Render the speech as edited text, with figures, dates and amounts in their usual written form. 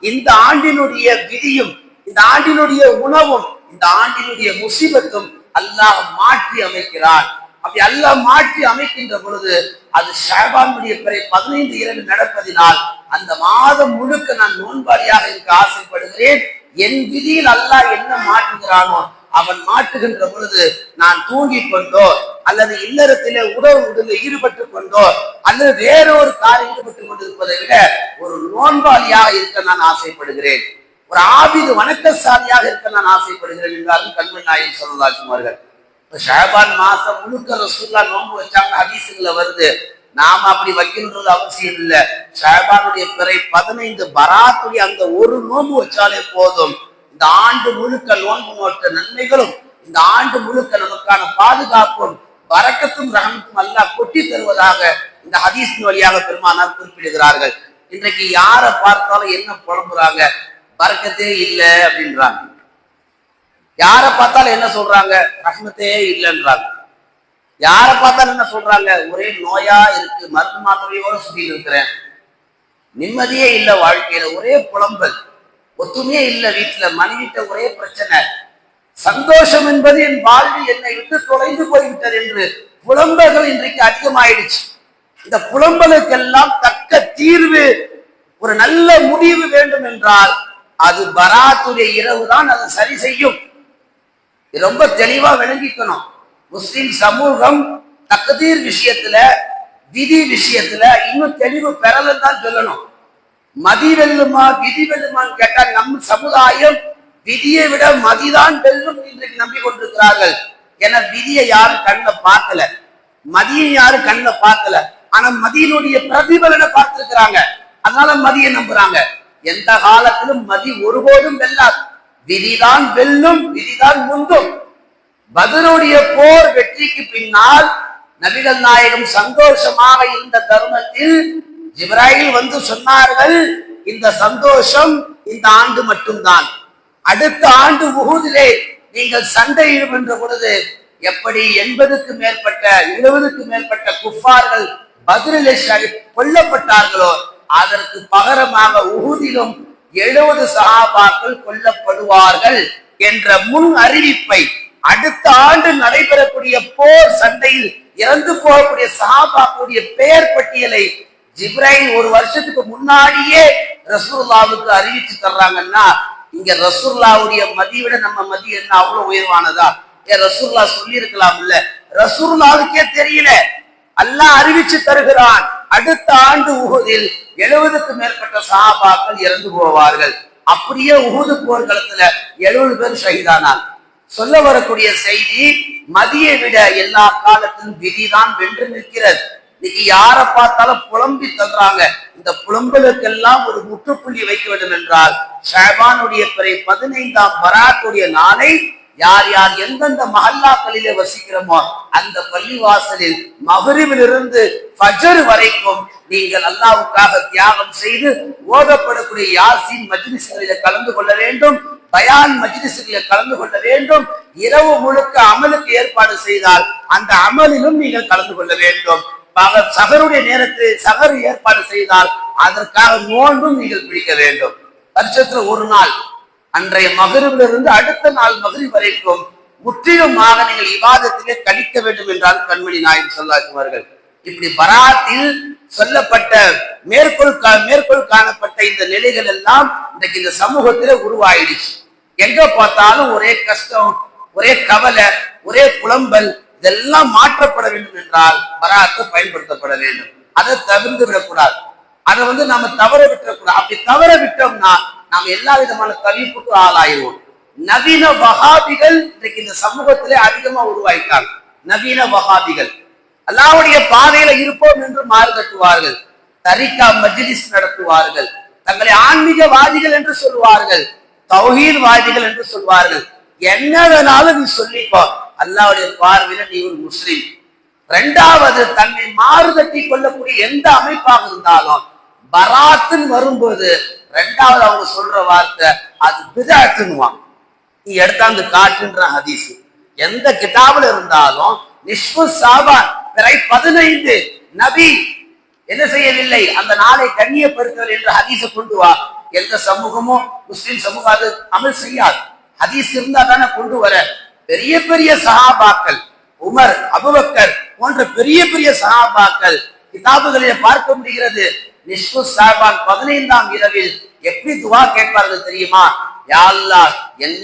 இந்த ஆண்டினுடைய விதியும், இந்த ஆண்டினுடைய உணவும், இந்த ஆண்டினுடைய முசீபத்தும் அல்லாஹ் மாற்றி அமைக்கிறான். அப்படி அல்லாஹ் மாற்றி அமைக்கின்ற பொழுது அது ஷாபானுடைய பிறை 15 இரவு நடப்பதினால் அந்த மாதம் முழுக்க நான் நோன்பாளியாக இருக்க ஆசைப்படுகிறேன். என் விதியில் அல்லாஹ் என்ன மாற்றுகிறானோ அவன் மாற்றுகின்ற பொழுது நான் தூங்கிக் கொண்டோ அல்லது இல்லறத்திலே உடல் ஈடுபட்டுக் கொண்டோ அல்லது வேறொரு காரியம் ஈடுபட்டுக் கொண்டிருப்பதை விட ஒரு நோன்பாளியாக இருக்க நான் ஆசைப்படுகிறேன், ஒரு ஆபிது வணக்கசாலியாக இருக்க நான் ஆசைப்படுகிறேன் என்றாலும் கண்மணி நாயகம் ஸல்லல்லாஹு அலைஹி வஸல்லம். ஷாபான் மாசம் முழுக்க ரசூலுல்லாஹ் நோன்பு வச்சாங்க, ஹதீஸ்ல வருது. நாம அப்படி வைக்கணுன்றது அவசியம் இல்லை. ஷாபானுடைய பிறை 15 பராத்துடைய அந்த ஒரு நோன்பு வச்சாலே போதும். இந்த ஆண்டு முழுக்க நோன்பு நோட்ட நன்மைகளும், இந்த ஆண்டு முழுக்க நமக்கான பாதுகாப்பும் பரக்கத்தும் ரஹமத்தும் அல்லாஹ் கொட்டி தருவதாக இந்த ஹதீஸின் வழியாக பெருமானார் குறிப்பிடுகிறார்கள். இன்றைக்கு யாரை பார்த்தாலும் என்ன புலம்புறாங்க, பரக்கத்தே இல்லை அப்படின்றாங்க. யாரை பார்த்தாலும் என்ன சொல்றாங்க, ரஹ்மத்தே இல்லைன்றாங்க. யாரை பார்த்தாலும் என்ன சொல்றாங்க, ஒரே நோயா இருக்கு, மருந்து மாத்திரையோட சுத்தி இருக்கிறேன், நிம்மதியே இல்லை வாழ்க்கையில, ஒரே புலம்பல், ஒத்துமையே இல்லை வீட்டுல, மனைவிட்ட ஒரே பிரச்சனை, சந்தோஷம் என்பது என் வாழ்வில் என்னை விட்டு தொலைந்து போய்விட்டது என்று புலம்பல்கள் இன்றைக்கு அதிகமாயிடுச்சு. இந்த புலம்பலுக்கெல்லாம் தக்க தீர்வு, ஒரு நல்ல முடிவு வேண்டும் என்றால் அது பராத்துடைய இரவு தான் அது சரி செய்யும். ரொம்ப தெளிவா விளங்கிக்கணும். முஸ்லிம் சமூகம் தக்தீர் விஷயத்துல, விதி விஷயத்துல இன்னும் தெளிவு பெறலன்னு தான் சொல்லணும். மதி வெல்லுமா விதி வெல்லுமான்னு கேட்டா நம் சமுதாயம் விதியை விட மதிதான் வெல்லும் இன்றைக்கு நம்பி கொண்டிருக்கிறார்கள். ஏன்னா விதியை யாரும் கண்ண பார்க்கல, மதியை யாரும் கண்ண பார்க்கல, ஆனா மதியினுடைய பிரதிபலனை பார்த்திருக்கிறாங்க, அதனால மதியை நம்புறாங்க. எந்த காலத்திலும் மதி ஒருபோதும் வெல்லாது, விதிதான் வெல்லும், விதிதான் முந்தும். பத்ருடைய போர் வெற்றிக்கு பின்னால் நபிகள் நாயகம் சந்தோஷமாக இருந்த தருணத்தில் ஜிப்ராயில் வந்து சொன்னார்கள், இந்த சந்தோஷம் இந்த ஆண்டு மட்டும்தான், அடுத்த ஆண்டு உஹுதிலே நீங்கள் சண்டையிடும் என்ற பொழுது எப்படி 80க்கு மேற்பட்ட 70க்கு மேற்பட்ட குஃபார்கள் பத்ரிலே கொல்லப்பட்டார்களோ அதற்கு பகரமாக உஹுதிலும் 70 சஹாபாக்கள் கொல்லப்படுவார்கள் என்ற முன் அறிவிப்பை, அடுத்த ஆண்டு நடைபெறக்கூடிய போர் சண்டையில் இறந்து போகக்கூடிய சஹாபாக்களுடைய பெயர் பட்டியலை ஜிப்ராயில் ஒரு வருஷத்துக்கு முன்னாடியே ரசூலுல்லாஹ்வுக்கு அறிவிச்சு தர்றாங்கன்னா, இங்க ரசூலுல்லாஹ்வுடைய மதியை விட நம்ம மதி என்ன அவ்வளவு உயர்வானதா? ரசூலுல்லாஹ் சொல்லி இருக்கலாம் இல்ல, ரசூலுல்லாஹ்வுக்கே தெரியல, அல்லாஹ் அறிவிச்சு தருகிறான். அடுத்த ஆண்டு உஹுதில் 70க்கு மேற்பட்ட சஹாபாக்கள் இறந்து போவார்கள். அப்படியே உஹுது போர்க்களத்துல 70 பேர் ஷஹீதானார். சொல்ல வரக்கூடிய செய்தி, மதியை விட எல்லா காலத்திலும் விதிதான் வென்று நிற்கிறது. இன்னைக்கு யாரை பார்த்தாலும் புலம்பி தள்ளுறாங்க. இந்த புலம்பலுக்கெல்லாம் ஒரு முற்றுப்புள்ளி வைக்க வேண்டும் என்றால் ஷாபானுடைய பிறை 15ஆம் பராத்துடைய நாளை யார் யார் எந்தெந்த மஹல்லாக்களிலே வசிக்கிறோமோ அந்த பள்ளிவாசலில் மக்ரிபிலிருந்து ஃபஜ்ர் வரைக்கும் நீங்கள் அல்லாஹ்வுக்காக தியாகம் செய்து ஓதப்படக்கூடிய யாசீன் மஜ்லிஸ்களிலே கலந்து கொள்ள வேண்டும், பயான் மஜ்லிஸ்களிலே கலந்து கொள்ள வேண்டும். இரவு முழுக்க அமலுக்கு ஏற்பாடு செய்தால் அந்த அமலிலும் நீங்கள் கலந்து கொள்ள வேண்டும். சகருடைய நேரத்தில் சகர் ஏற்பாடு செய்தால் அதற்காக நோன்பும் நீங்கள் பிடிக்க வேண்டும். வருஷத்துல ஒரு நாள், அன்றைய மக்ரிபிலிருந்து அடுத்த நாள் மக்ரிப் வரைக்கும் முற்றிலுமாக நீங்கள் இபாதத்திலே கழிக்க வேண்டும் என்றால் கண்மணி நாயகம் ஸல்லல்லாஹு அலைஹி வஸல்லம். இப்படி பராத்தில் சொல்லப்பட்ட மேற்கோள் காணப்பட்ட இந்த நிலைகள் எல்லாம் இன்றைக்கு இந்த சமூகத்திலே உருவாயிடுச்சு. எங்க பார்த்தாலும் ஒரே கஷ்டம், ஒரே கவலை, ஒரே புலம்பல். இதெல்லாம் மாற்றப்பட வேண்டும் என்றால் பராத்தை பயன்படுத்தப்பட வேண்டும். அதை தவிர்த்து விடக்கூடாது, அதை நாம தவற விட்டுறக்கூடாது. அப்படி தவற விட்டோம்னா நாம் எல்லா விதமான தவிப்புக்கு ஆளாயிருவோம். நவீன வஹாபிகள் இன்றைக்கு இந்த சமூகத்திலே அதிகமா உருவாயிட்டாங்க. நவீன வஹாபிகள் அல்லாஹ்வுடைய பாதையில இருப்போம் என்று மாறு கட்டுவார்கள், தரிகா மஜ்லிஸ் நடத்துவார்கள், தங்களை ஆன்மீகவாதிகள் என்று சொல்வார்கள், தௌஹீத்வாதிகள் என்று சொல்வார்கள். என்ன வேணாலும் நீ சொல்லிக்கோ, அல்லாஹ்வுடைய பார்வையில நீ ஒரு முஸ்லிம். இரண்டாவது, தன்னை மாறுதட்டி கொள்ளக்கூடிய எந்த அமைப்பாக இருந்தாலும் பராத்துன்னு வரும்போது இரண்டாவது அவங்க சொல்ற வார்த்தை அது பிதாத்துன்னுவாங்க. நீ எடுத்தாந்து காட்டுன்ற ஹதீஸ் எந்த கிதாபுல இருந்தாலும் நிஷ்பு சாபான் பிறை 15 நபி என்ன செய்யவில்லை, அந்த நாளை கண்ணியப்படுத்தல் என்ற ஹதீஸை கொண்டு வா. எந்த சமூகமும் முஸ்லிம் சமூகம் அது அமல் செய்யாது. ஹதீஸ் இருந்தா தானே கொண்டு வர. பெரிய பெரிய சஹாபாக்கள், உமர், அபூபக்கர் போன்ற பெரிய பெரிய சஹாபாக்கள் கிதாபுகளிலே பார்க்க முடிகிறது. நிஸ்ஃபு ஷஅபான் 15ஆம் இரவில் எப்படி துஆ கேட்பார்கள் தெரியுமா? யா அல்லாஹ், என்னை